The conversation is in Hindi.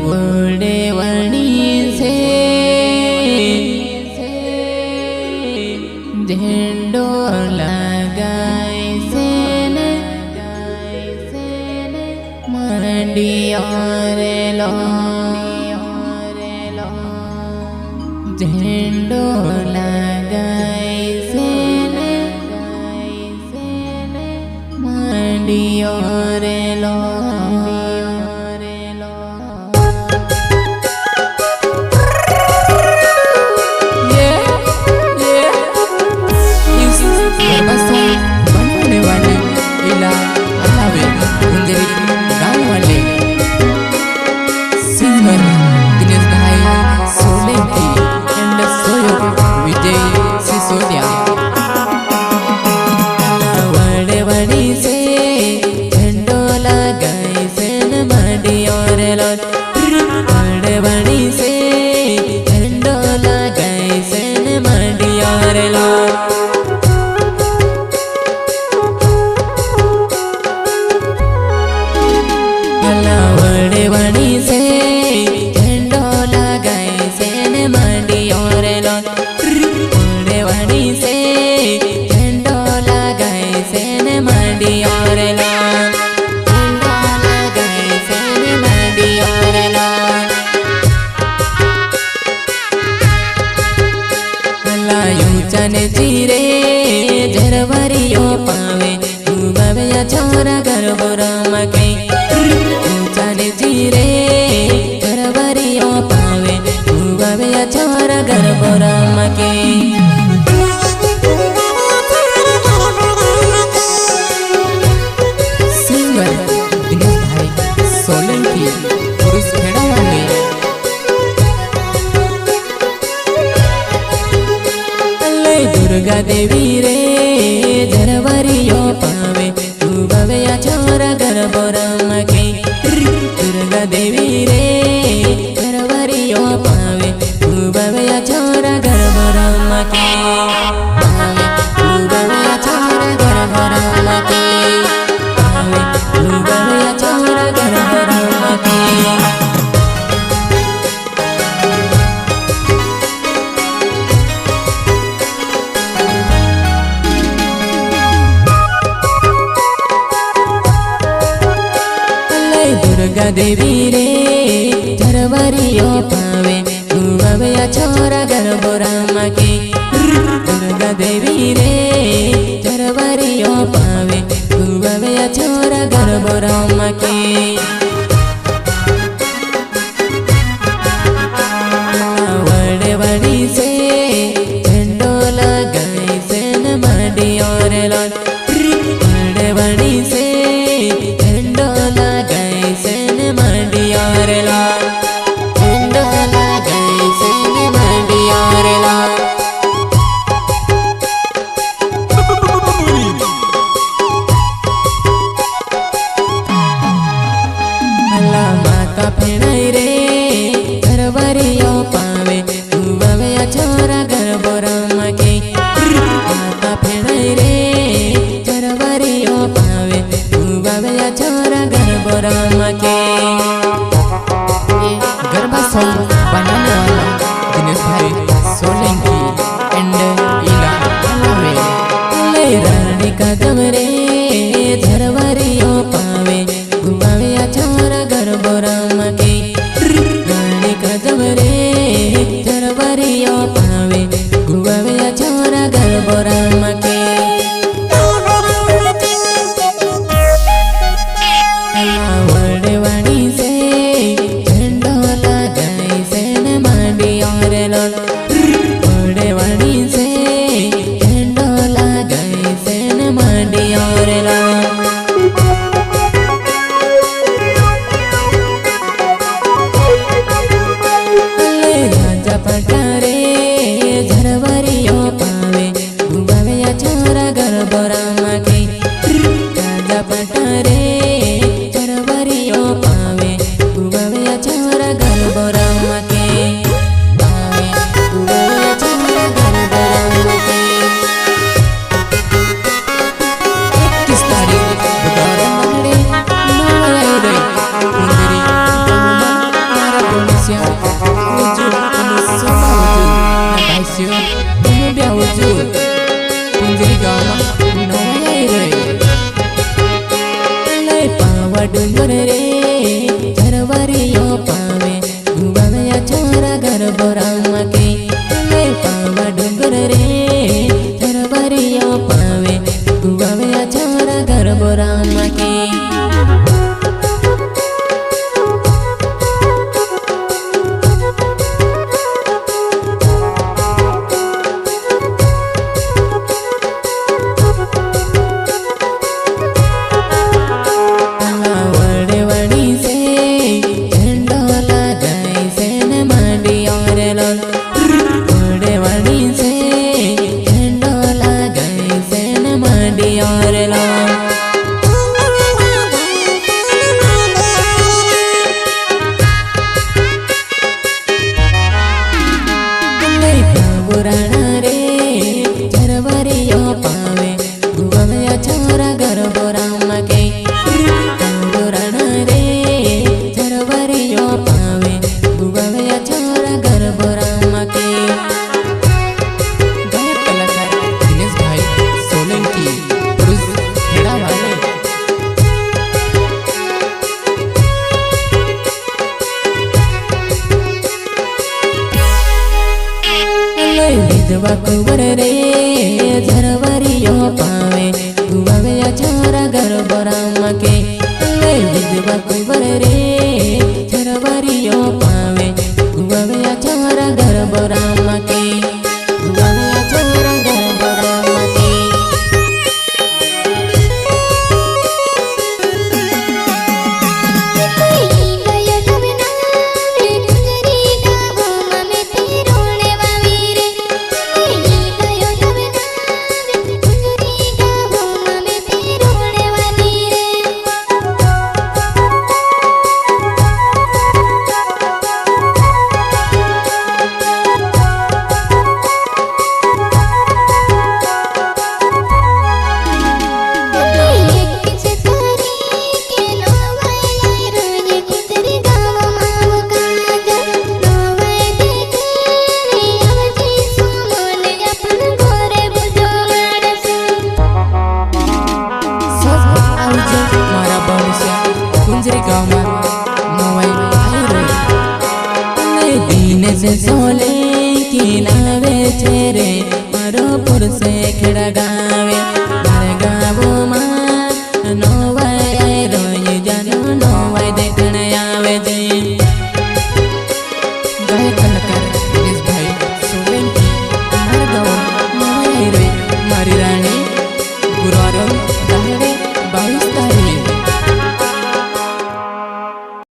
वोड़े वणी से झंडो लगाए से मंडियों रे लो झंडो लगाए से मंडियों रे लो जीरे झरवरियो पावे बाबया छोरा गरबोराम के चने जीरे झरवरियो पावे बाबया छोरा गरबोराम के सिंगर दिनेश भाई सोलंकी पुरुष खेड़ा वाले दुर्गा देवी रे झरवरियो पावे तू बाबया छोरा गरबोराम के दुर्गा देवी रे झरवरियो पावे तू बाबया छोरा गरबोराम के पावे तू बाबया छोरा गरबोराम के पावे तू बाबया छोरा गरबोराम के दुर्गा देवी रे झरवरियो पावे तू बाबया छोरा गरबोराम के दुर्गा देवी रे झरवरियो पावे तू बाबया छोरा गरबोराम के वड़े वड़ी से झंडो लगाए से मंडियों रे लो वड़े वड़ी से झंडो लगाए से मंडियों रे लो झंडो लगाए से मंडियों रे लो अल्लाह माता फेणाई रे झरवरियो पावे तू बाबया छोरा गरबोराम के माता फेणाई रे झरवरियो पावे तू बाबया छोरा गरबोराम के गरबा सॉन्ग बनाने वाला दिनेश भाई सोलंकी एंड इला अलावे रानी का गमरे झरवरियो पावे बाबया छोरा गरबोराम के रानी का गमरे झरवरियो पावे बाबया छोरा गरबोराम के બાણસ્યા આવજો અને સોના આવજો ના ભાઈસ્યો તમે બી આવજો કુંજરી ગામમાં નવાઈ રે લઈ પાવા ડુંગર રે ઝરવારીઓ પાવે ગુવાવ્યા છોરા ગરબોરામાં કે લઈ પાવા ડુંગર રે ઝરવારીઓ પાવે ગુવાવ્યા છોરા ગરબોરામાં કે कुंवर रे झरवरियो पावे गुवाव्या छोरा गरबोरामा के विधवा कुंवर रे झरवरियो पावे गुवाव्या छोरा गरबोरामा के गुवाव्या छोरा गरबोरामा के सोले की लावे छे रे मारो पुर से खेड़ा